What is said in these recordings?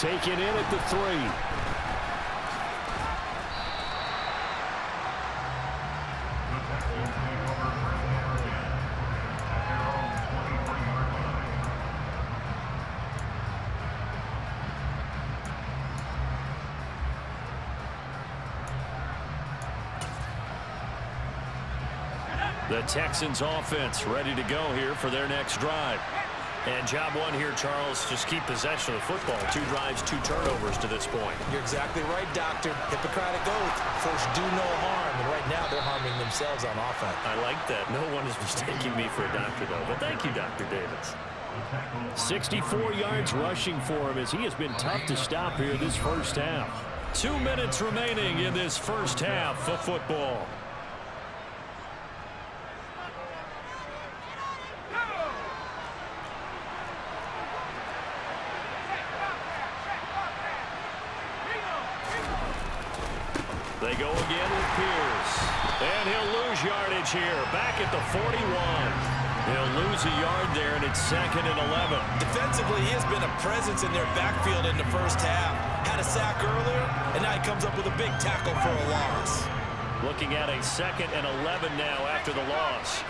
taken in at the 3. The Texans offense ready to go here for their next drive. And job one here, Charles, just keep possession of the football. 2 drives, 2 turnovers to this point. You're exactly right, Doctor. Hippocratic oath. First, do no harm. And right now, they're harming themselves on offense. I like that. No one is mistaking me for a doctor, though. But thank you, Dr. Davis. 64 yards rushing for him as he has been tough to stop here this first half. 2 minutes remaining in this first half of football. They go again with Pierce. And he'll lose yardage here. Back at the 41. He'll lose a yard there, and it's 2nd and 11. Defensively, he has been a presence in their backfield in the first half. Had a sack earlier, and now he comes up with a big tackle for a loss. Looking at a 2nd and 11 now after the loss.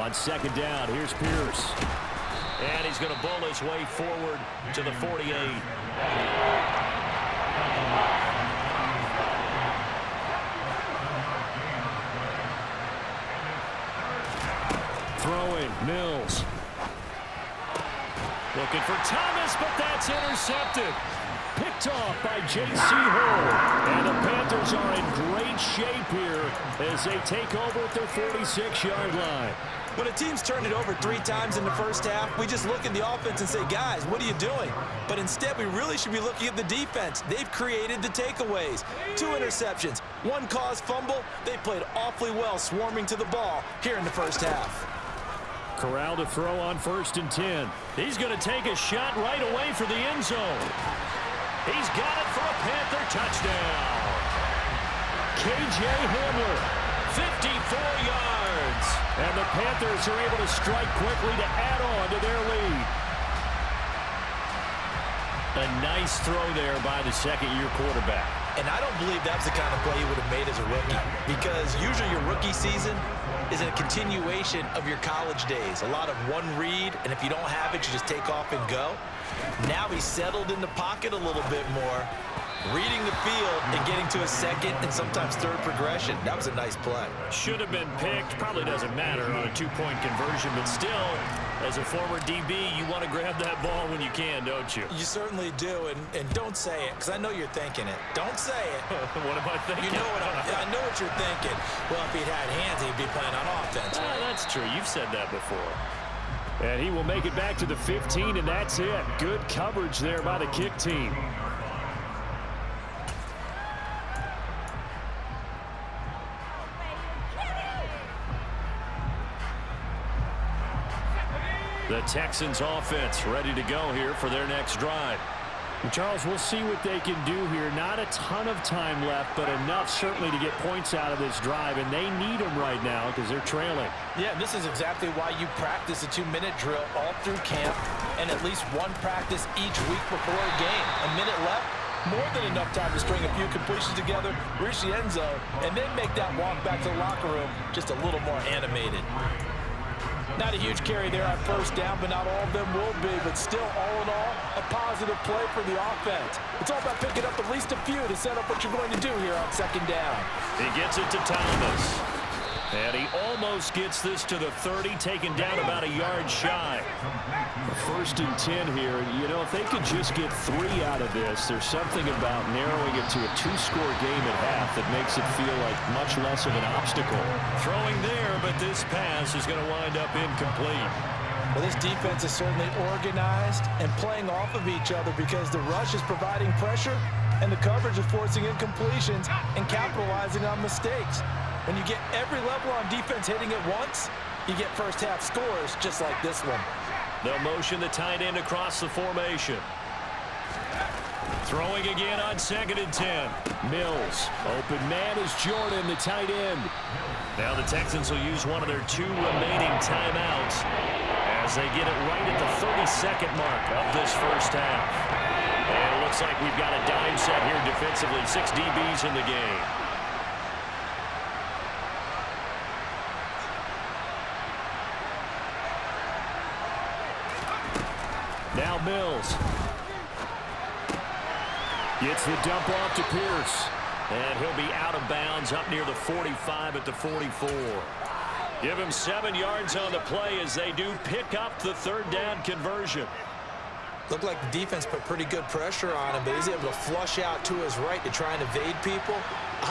On 2nd down, here's Pierce. And he's going to bull his way forward to the 48. Throwing, Mills. Looking for Thomas, but that's intercepted. Picked off by J.C. Horn. And the Panthers are in great shape here as they take over at their 46-yard line. When a team's turned it over 3 times in the first half, we just look at the offense and say, guys, what are you doing? But instead, we really should be looking at the defense. They've created the takeaways. 2 interceptions, 1 caused fumble. They played awfully well swarming to the ball here in the first half. Corral to throw on 1st and 10. He's going to take a shot right away for the end zone. He's got it for a Panther touchdown. K.J. Hamler, 54 yards. And the Panthers are able to strike quickly to add on to their lead. A nice throw there by the 2nd-year quarterback. And I don't believe that's the kind of play he would have made as a rookie, because usually your rookie season is a continuation of your college days. A lot of one read, and if you don't have it, you just take off and go. Now he's settled in the pocket a little bit more, reading the field and getting to a 2nd and sometimes 3rd progression. That was a nice play. Should have been picked. Probably doesn't matter on a 2-point conversion, but still, as a former DB, you want to grab that ball when you can, don't you? You certainly do, and don't say it, because I know you're thinking it. Don't say it. What am I thinking? You know what I know what you're thinking. Well, if he'd had hands, he'd be playing on offense. Right? That's true. You've said that before. And he will make it back to the 15, and that's it. Good coverage there by the kick team. The Texans offense ready to go here for their next drive. And Charles, we'll see what they can do here. Not a ton of time left, but enough certainly to get points out of this drive, and they need them right now because they're trailing. Yeah, this is exactly why you practice a 2-minute drill all through camp and at least 1 practice each week before a game. A minute left, more than enough time to string a few completions together, reach the end zone, and then make that walk back to the locker room just a little more animated. Not a huge carry there on 1st down, but not all of them will be. But still, all in all, a positive play for the offense. It's all about picking up at least a few to set up what you're going to do here on 2nd down. He gets it to Thomas. And he almost gets this to the 30, taken down about a yard shy. 1st and 10 here. You know, if they could just get 3 out of this, there's something about narrowing it to a 2-score game at half that makes it feel like much less of an obstacle. Throwing there, but this pass is going to wind up incomplete. Well, this defense is certainly organized and playing off of each other because the rush is providing pressure and the coverage is forcing incompletions and capitalizing on mistakes. When you get every level on defense hitting at once, you get first half scores just like this one. They'll motion the tight end across the formation. Throwing again on 2nd and 10. Mills. Open man is Jordan, the tight end. Now the Texans will use one of their 2 remaining timeouts as they get it right at the 32nd mark of this first half. And it looks like we've got a dime set here defensively. 6 DBs in the game. Now Mills. Gets the dump off to Pierce. And he'll be out of bounds up near the 45 at the 44. Give him 7 yards on the play as they do pick up the 3rd down conversion. Looked like the defense put pretty good pressure on him, but he's able to flush out to his right to try and evade people.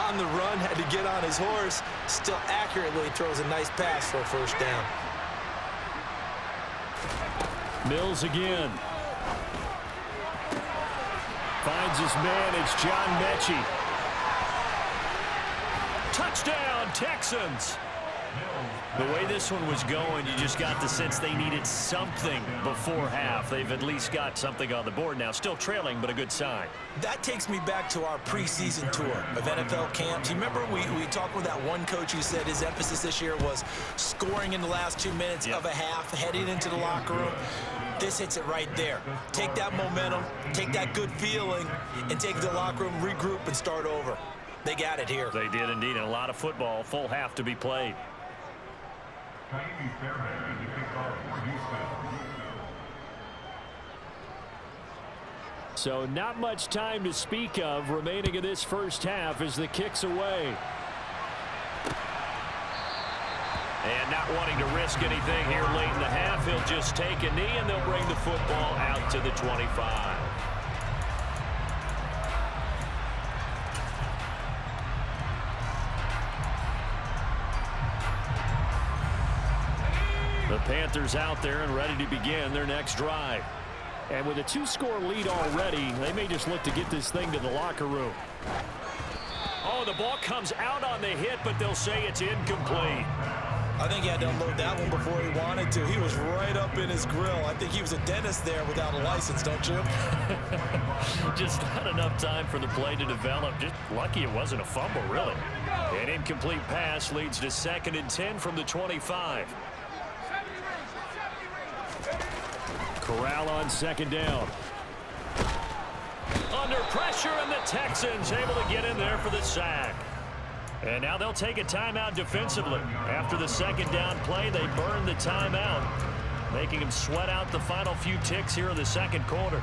On the run, had to get on his horse. Still accurately throws a nice pass for a 1st down. Mills again. Finds his man. It's John Mechie. Touchdown, Texans. The way this one was going, you just got the sense they needed something before half. They've at least got something on the board now. Still trailing, but a good sign. That takes me back to our preseason tour of NFL camps. You remember we talked with that one coach who said his emphasis this year was scoring in the last 2 minutes of a half, heading into the locker room. This hits it right there. Take that momentum, take that good feeling, and take the locker room, regroup, and start over. They got it here. They did indeed, and a lot of football, full half to be played. So not much time to speak of remaining in this first half as the kick's away. And not wanting to risk anything here late in the half, he'll just take a knee and they'll bring the football out to the 25. The Panthers out there and ready to begin their next drive. And with a 2-score lead already, they may just look to get this thing to the locker room. Oh, the ball comes out on the hit, but they'll say it's incomplete. I think he had to unload that one before he wanted to. He was right up in his grill. I think he was a dentist there without a license, don't you? Just not enough time for the play to develop. Just lucky it wasn't a fumble, really. An incomplete pass leads to 2nd and 10 from the 25. Corral on 2nd down. Under pressure, and the Texans able to get in there for the sack. And now they'll take a timeout defensively. After the 2nd down play, they burn the timeout, making them sweat out the final few ticks here in the 2nd quarter.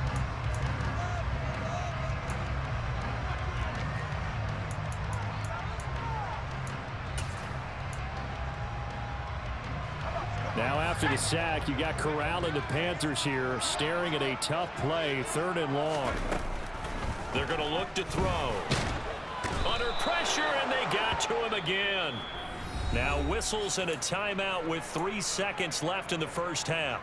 Now after the sack, you got Corral and the Panthers here staring at a tough play, 3rd and long. They're going to look to throw. Under pressure, and they got to him again. Now whistles and a timeout with 3 seconds left in the first half.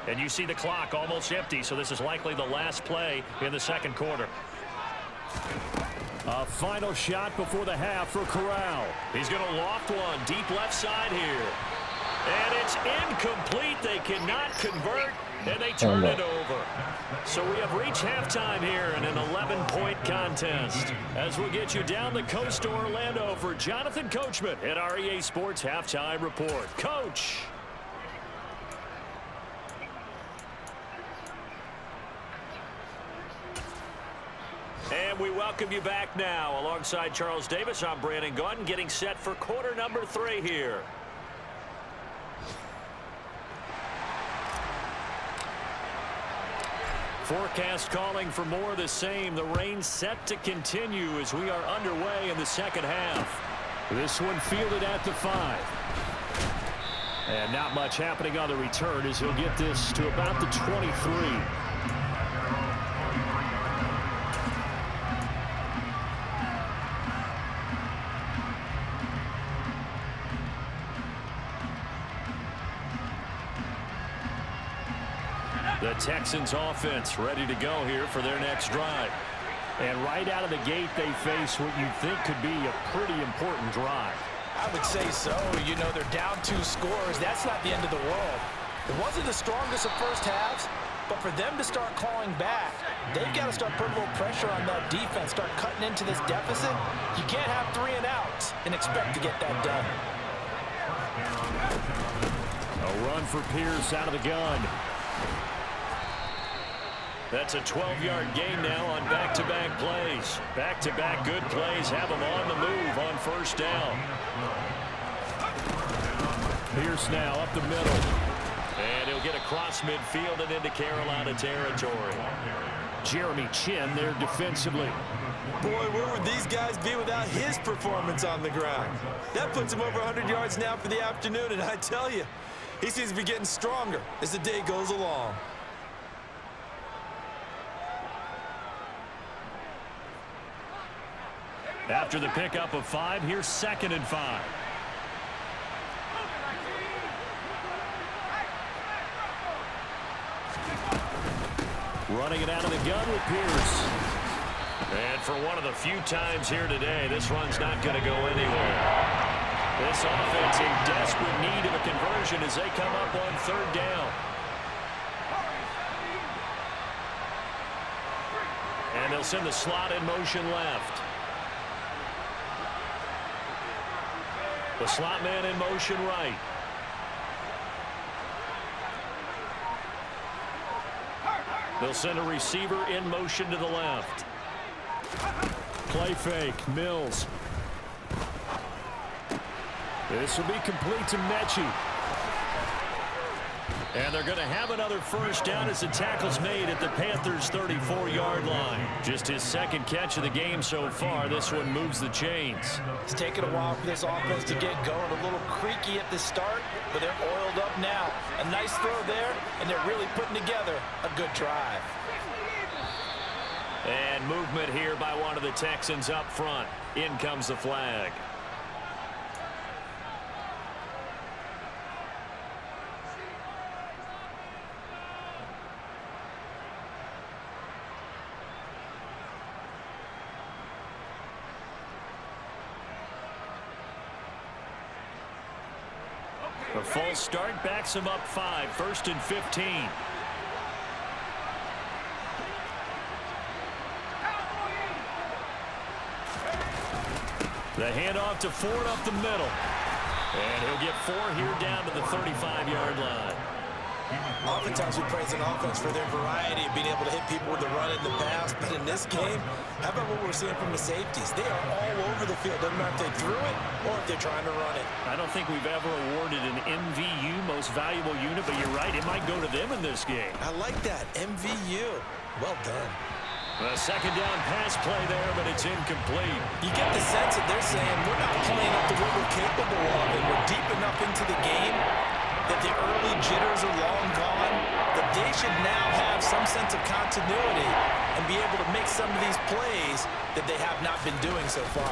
And you see the clock almost empty, so this is likely the last play in the 2nd quarter. A final shot before the half for Corral. He's going to loft one deep left side here. And it's incomplete. They cannot convert, and they turn it over. So we have reached halftime here in an 11-point contest. As we'll get you down the coast to Orlando for Jonathan Coachman at our EA Sports Halftime Report. Coach. And we welcome you back now. Alongside Charles Davis, I'm Brandon Gunn, getting set for quarter number 3 here. Forecast calling for more of the same. The rain set to continue as we are underway in the 2nd half. This one fielded at the 5. And not much happening on the return as he'll get this to about the 23. The Texans offense ready to go here for their next drive. And right out of the gate, they face what you think could be a pretty important drive. I would say so. You know, they're down 2 scores. That's not the end of the world. It wasn't the strongest of first halves, but for them to start clawing back, they've got to start putting a little pressure on that defense, start cutting into this deficit. You can't have 3 and outs and expect to get that done. A run for Pierce out of the gun. That's a 12-yard gain now on back-to-back plays. Back-to-back good plays have them on the move on first down. Pierce now up the middle. And he'll get across midfield and into Carolina territory. Jeremy Chin there defensively. Boy, where would these guys be without his performance on the ground? That puts him over 100 yards now for the afternoon, and I tell you, he seems to be getting stronger as the day goes along. After the pickup of 5, here's 2nd and 5. Running it out of the gun with Pierce. And for one of the few times here today, this run's not going to go anywhere. This offense in desperate need of a conversion as they come up on 3rd down. And they'll send the slot in motion left. The slot man in motion right. They'll send a receiver in motion to the left. Play fake, Mills. This will be complete to Mechie. And they're going to have another first down as the tackle's made at the Panthers' 34-yard line. Just his 2nd catch of the game so far. This one moves the chains. It's taken a while for this offense to get going. A little creaky at the start, but they're oiled up now. A nice throw there, and they're really putting together a good drive. And movement here by one of the Texans up front. In comes the flag. A false start backs him up 5, 1st and 15. The handoff to Ford up the middle. And he'll get 4 here down to the 35-yard line. Oftentimes we praise an offense for their variety of being able to hit people with the run in the pass, but in this game, how about what we're seeing from the safeties? They are all over the field. Doesn't matter if they threw it or if they're trying to run it. I don't think we've ever awarded an MVU, most valuable unit, but you're right, it might go to them in this game. I like that, MVU. Well done. A 2nd down pass play there, but it's incomplete. You get the sense that they're saying we're not playing up to what we're capable of, and we're deep enough into the game that the early jitters are long gone, that they should now have some sense of continuity and be able to make some of these plays that they have not been doing so far.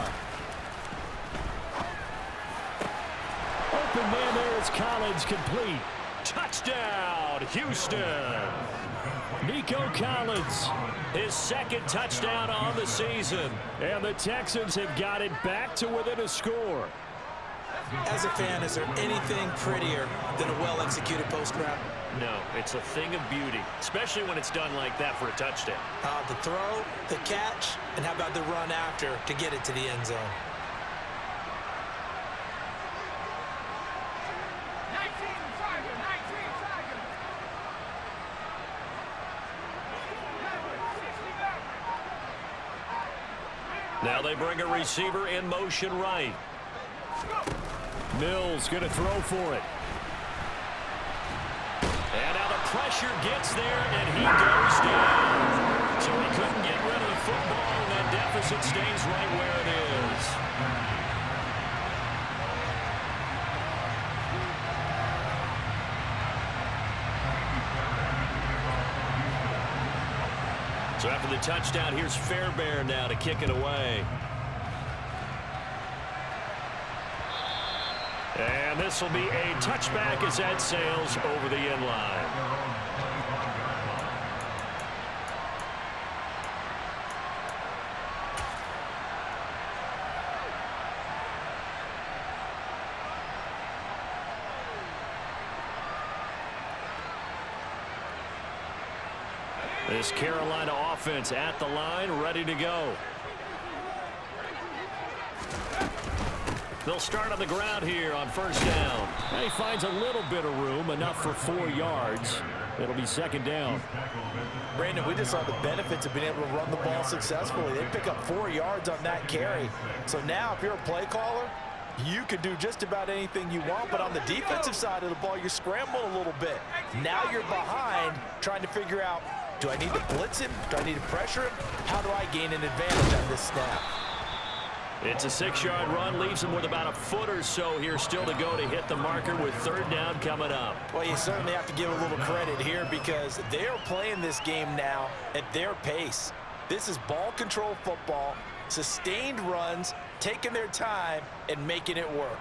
Open man there is Collins, complete. Touchdown, Houston. Nico Collins, his 2nd touchdown on the season. And the Texans have got it back to within a score. As a fan, is there anything prettier than a well-executed post route? No, it's a thing of beauty, especially when it's done like that for a touchdown. The throw, the catch, and how about the run after to get it to the end zone? Now they bring a receiver in motion right. Mills going to throw for it. And now the pressure gets there, and he goes down. So he couldn't get rid of the football, and that deficit stays right where it is. So after the touchdown, here's Fairbairn now to kick it away. And this will be a touchback as that sails over the end line. This Carolina offense at the line, ready to go. They'll start on the ground here on first down. He finds a little bit of room, enough for 4 yards. It'll be second down. Brandon, we just saw the benefits of being able to run the ball successfully. They pick up 4 yards on that carry. So now if you're a play caller, you can do just about anything you want, but on the defensive side of the ball, you're scrambling a little bit. Now you're behind trying to figure out, do I need to blitz him? Do I need to pressure him? How do I gain an advantage on this snap? It's a 6-yard run, leaves him with about a foot or so here still to go to hit the marker with third down coming up. Well, you certainly have to give a little credit here because they're playing this game now at their pace. This is ball control football, sustained runs, taking their time and making it work.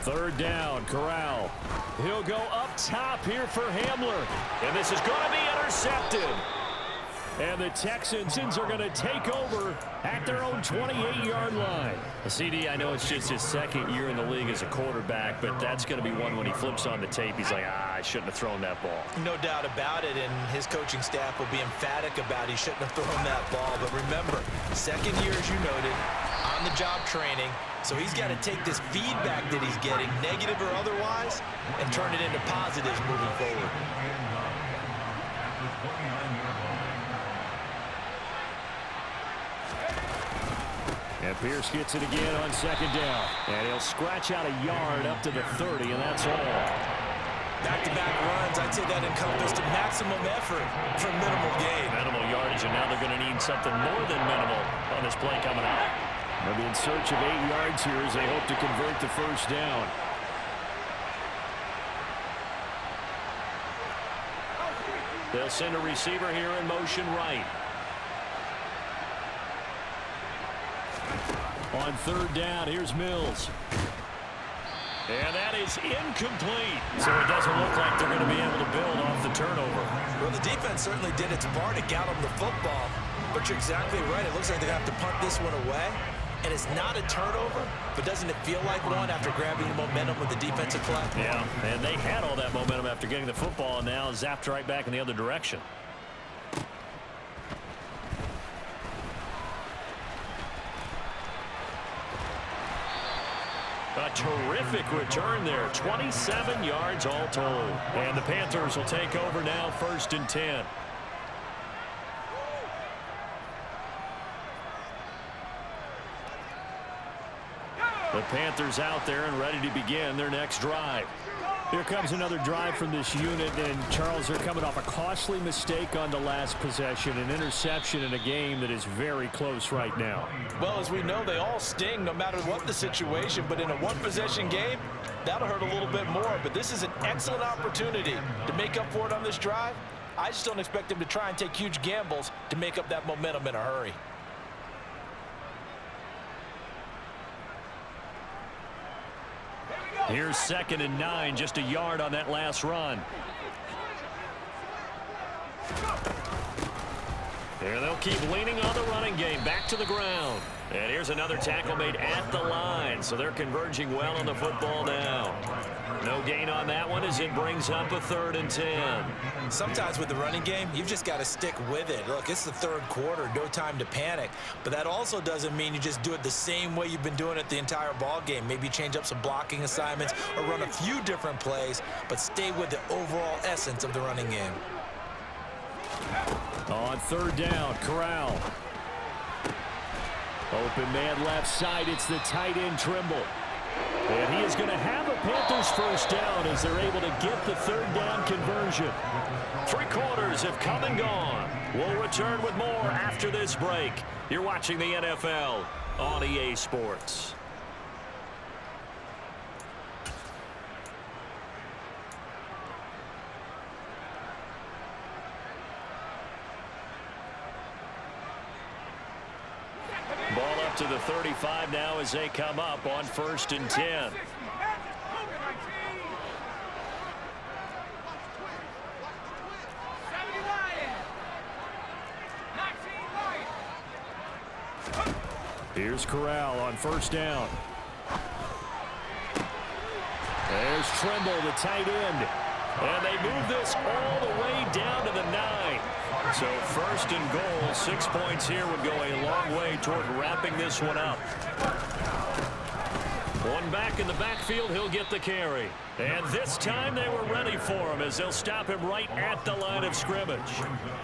Third down, Corral. He'll go up top here for Hamler. And this is going to be intercepted. And the Texans are going to take over at their own 28-yard line. CD, I know it's just his second year in the league as a quarterback, but that's going to be one when he flips on the tape. He's like, I shouldn't have thrown that ball. No doubt about it, and his coaching staff will be emphatic about he shouldn't have thrown that ball. But remember, second year, as you noted, on-the-job training. So he's got to take this feedback that he's getting, negative or otherwise, and turn it into positives moving forward. And Pierce gets it again on second down. And he'll scratch out a yard up to the 30, and that's all. Back-to-back runs, I'd say that encompassed maximum effort for minimal gain. Minimal yardage, and now they're going to need something more than minimal on this play coming up. They'll be in search of 8 yards here as they hope to convert the first down. They'll send a receiver here in motion right. On third down, here's Mills. And that is incomplete. So it doesn't look like they're going to be able to build off the turnover. Well, the defense certainly did its part to get them the football. But you're exactly right. It looks like they're going to have to punt this one away. And it's not a turnover, but doesn't it feel like one after grabbing the momentum with the defensive play? Yeah, and they had all that momentum after getting the football, and now zapped right back in the other direction. A terrific return there, 27 yards all told. And the Panthers will take over now, 1st and 10. The Panthers out there and ready to begin their next drive. Here comes another drive from this unit, and Charles, they're coming off a costly mistake on the last possession, an interception in a game that is very close right now. Well, as we know, they all sting no matter what the situation, but in a one-possession game, that'll hurt a little bit more. But this is an excellent opportunity to make up for it on this drive. I just don't expect them to try and take huge gambles to make up that momentum in a hurry. Here's 2nd and 9, just a yard on that last run. There they'll keep leaning on the running game, back to the ground. And here's another tackle made at the line, so they're converging well on the football now. No gain on that one as it brings up a 3rd and 10. Sometimes with the running game, you've just got to stick with it. Look, it's the 3rd quarter, no time to panic. But that also doesn't mean you just do it the same way you've been doing it the entire ball game. Maybe change up some blocking assignments or run a few different plays, but stay with the overall essence of the running game. On 3rd down, Corral. Open man left side, it's the tight end Trimble. And he is going to have a Panthers first down as they're able to get the 3rd down conversion. 3 quarters have come and gone. We'll return with more after this break. You're watching the NFL on EA Sports. Ball up to the 35 now as they come up on 1st and 10. Here's Corral on first down. There's Trimble, the tight end. And they move this all the way down to the 9. So first and goal, 6 points here would go a long way toward wrapping this one up. One back in the backfield, he'll get the carry. And this time they were ready for him as they'll stop him right at the line of scrimmage.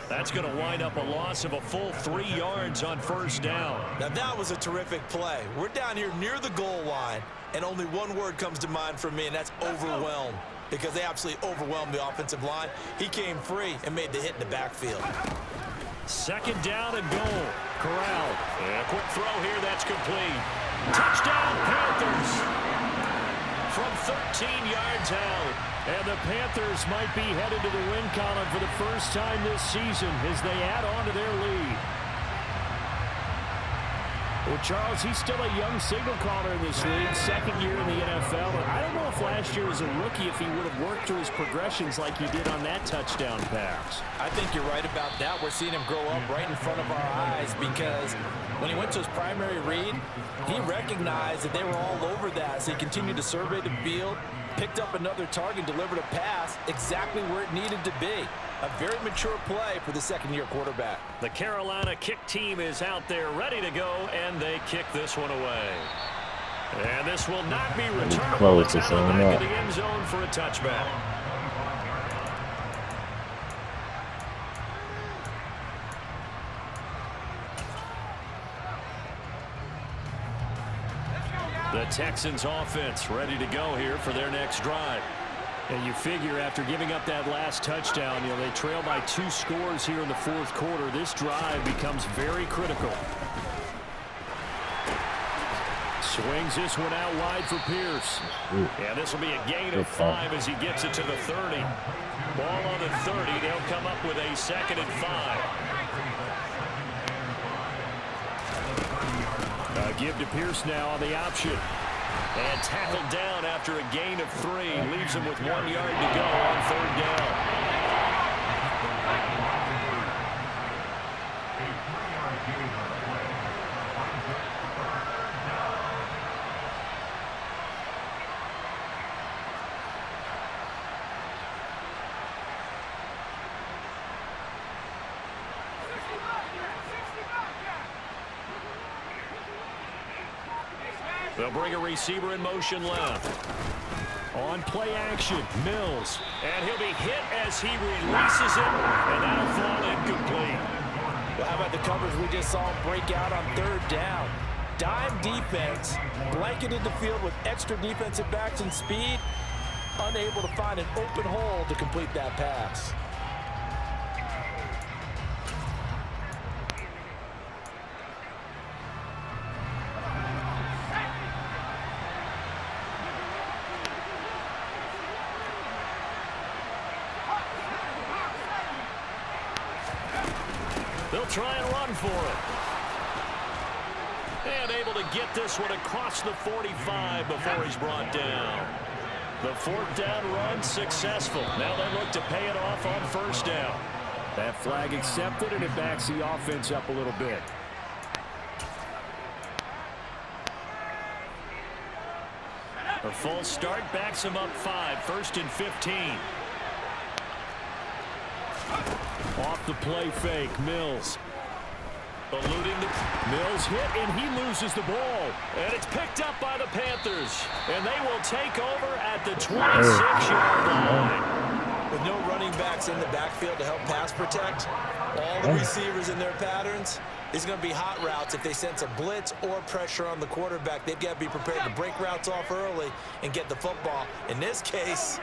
That's going to wind up a loss of a full 3 yards on first down. Now that was a terrific play. We're down here near the goal line, and only one word comes to mind for me, and that's overwhelmed, because they absolutely overwhelmed the offensive line. He came free and made the hit in the backfield. Second down and goal. Corral. And a quick throw here, that's complete. Touchdown, Panthers. From 13 yards out. And the Panthers might be headed to the win column for the first time this season as they add on to their lead. Well, Charles, he's still a young signal caller in this league, second year in the NFL. And I don't know if last year as a rookie if he would have worked through his progressions like he did on that touchdown pass. I think you're right about that. We're seeing him grow up right in front of our eyes because when he went to his primary read, he recognized that they were all over that. So he continued to survey the field, picked up another target, delivered a pass exactly where it needed to be. A very mature play for the second-year quarterback. The Carolina kick team is out there ready to go, and they kick this one away. And this will not be returned. Close It's out of the back of the end zone for a touchback. The Texans offense ready to go here for their next drive. And you figure after giving up that last touchdown, they trail by 2 scores here in the fourth quarter. This drive becomes very critical. Swings this one out wide for Pierce. Yeah, this will be a gain of 5 as he gets it to the 30. Ball on the 30. They'll come up with a 2nd and 5. Give to Pierce now on the option. And tackled down after a gain of 3. Leaves him with 1 yard to go on third down. They'll bring a receiver in motion left. On play action, Mills. And he'll be hit as he releases it, and that'll fall incomplete. Well, how about the coverage we just saw break out on third down? Dime defense, blanketed the field with extra defensive backs and speed, unable to find an open hole to complete that pass. They'll try and run for it. And able to get this one across the 45 before he's brought down. The 4th down run successful. Now they look to pay it off on first down. That flag accepted, and it backs the offense up a little bit. A false start backs him up 5. 1st and 15. Off the play fake, Mills. Eluding the Mills hit, and he loses the ball. And it's picked up by the Panthers. And they will take over at the 26-yard line. With no running backs in the backfield to help pass protect, all the receivers in their patterns, it's going to be hot routes. If they sense a blitz or pressure on the quarterback, they've got to be prepared to break routes off early and get the football. In this case,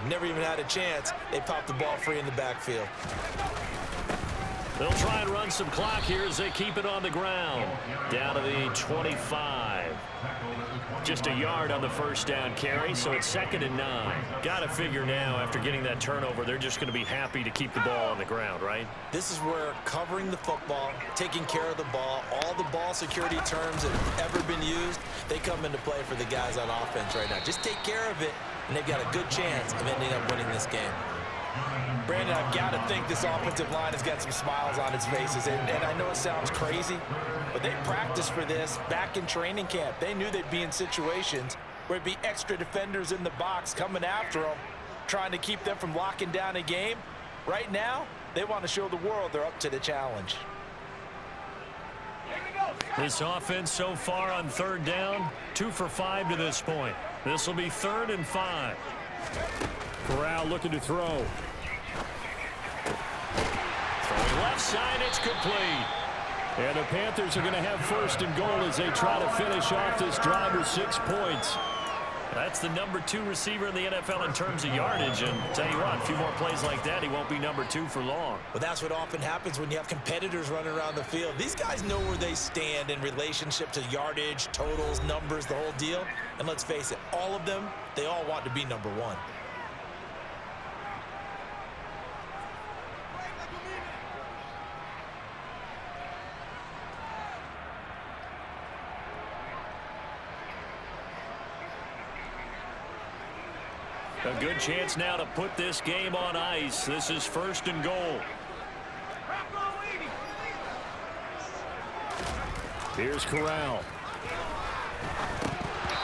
never even had a chance. They popped the ball free in the backfield. They'll try and run some clock here as they keep it on the ground. Down to the 25. Just a yard on the first down carry, so it's 2nd and 9. Got to figure now, after getting that turnover, they're just going to be happy to keep the ball on the ground, right? This is where covering the football, taking care of the ball, all the ball security terms that have ever been used, they come into play for the guys on offense right now. Just take care of it, and they've got a good chance of ending up winning this game. Brandon, I've got to think this offensive line has got some smiles on its faces. And I know it sounds crazy, but they practiced for this back in training camp. They knew they'd be in situations where it'd be extra defenders in the box coming after them, trying to keep them from locking down a game. Right now, they want to show the world they're up to the challenge. This offense so far on third down, 2 for 5 to this point. This will be 3rd and 5. Corral looking to throw. Throwing left side, it's complete. And the Panthers are going to have 1st and goal as they try to finish off this drive with 6 points. That's the number 2 receiver in the NFL in terms of yardage. And tell you what, a few more plays like that, he won't be number 2 for long. Well, that's what often happens when you have competitors running around the field. These guys know where they stand in relationship to yardage, totals, numbers, the whole deal. And let's face it, all of them, they all want to be number 1. A good chance now to put this game on ice. This is 1st and goal. Here's Corral.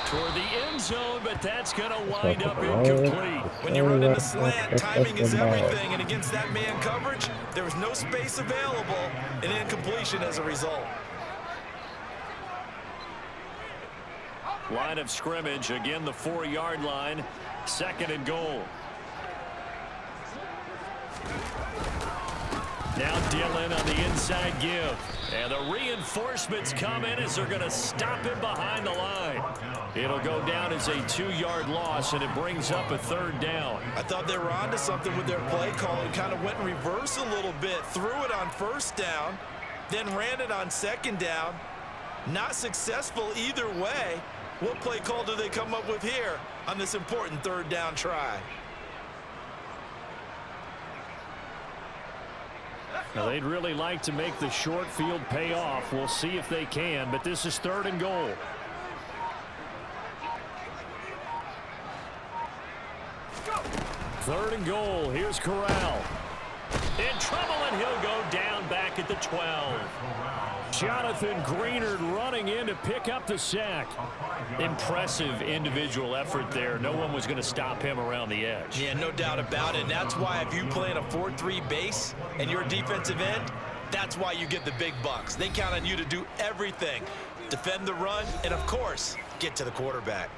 Toward the end zone, but that's going to wind up incomplete. When you run in a slant, timing is everything. And against that man coverage, there was no space available, and incompletion as a result. Line of scrimmage, again the 4-yard line. 2nd and goal. Now Dillon on the inside give. And the reinforcements come in as they're going to stop him behind the line. It'll go down as a 2-yard loss, and it brings up a 3rd down. I thought they were onto something with their play call and kind of went in reverse a little bit. Threw it on 1st down, then ran it on 2nd down. Not successful either way. What play call do they come up with here on this important 3rd down try? Now, they'd really like to make the short field pay off. We'll see if they can, but this is 3rd and goal. Third and goal. Here's Corral. In trouble, and he'll go down back at the 12. Jonathan Greenard running in to pick up the sack. Impressive individual effort there. No one was going to stop him around the edge. Yeah, no doubt about it. And that's why if you play in a 4-3 base and you're a defensive end, that's why you get the big bucks. They count on you to do everything. Defend the run and, of course, get to the quarterback.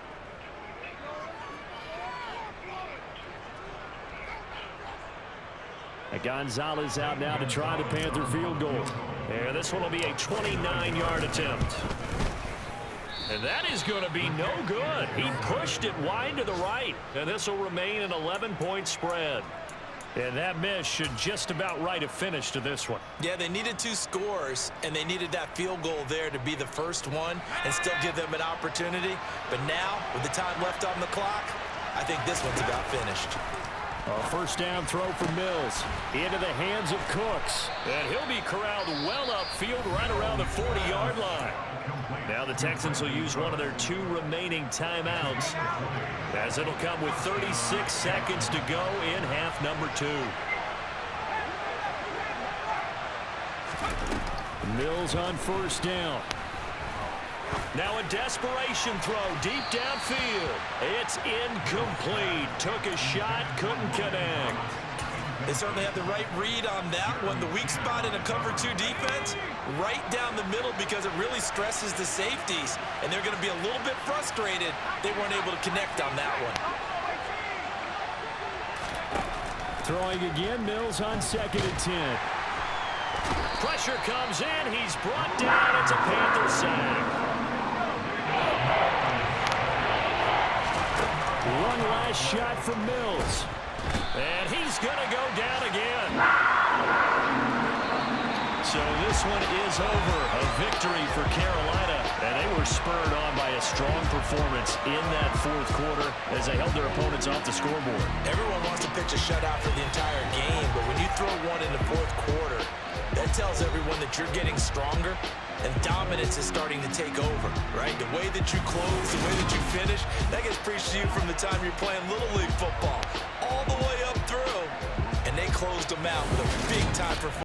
Gonzalez out now to try the Panther field goal. And this one will be a 29-yard attempt. And that is going to be no good. He pushed it wide to the right. And this will remain an 11-point spread. And that miss should just about write a finish to this one. Yeah, they needed 2 scores, and they needed that field goal there to be the first one and still give them an opportunity. But now, with the time left on the clock, I think this one's about finished. A 1st down throw for Mills into the hands of Cooks. And he'll be corralled well upfield right around the 40-yard line. Now the Texans will use one of their 2 remaining timeouts, as it'll come with 36 seconds to go in half number 2. Mills on 1st down. Now a desperation throw deep downfield. It's incomplete. Took a shot, couldn't connect. They certainly had the right read on that one. The weak spot in a cover 2 defense, right down the middle, because it really stresses the safeties. And they're going to be a little bit frustrated they weren't able to connect on that one. Throwing again, Mills on 2nd and 10. Pressure comes in. He's brought down. It's a Panther sack. One last shot from Mills. And he's going to go down again. So this one is over. A victory for Carolina. And they were spurred on by a strong performance in that 4th quarter as they held their opponents off the scoreboard. Everyone wants to pitch a shutout for the entire game, but when you throw one in the 4th quarter, that tells everyone that you're getting stronger and dominance is starting to take over, right? The way that you close, the way that you finish, that gets preached to you from the time you're playing Little League football all the way up through closed them out with a big-time performance.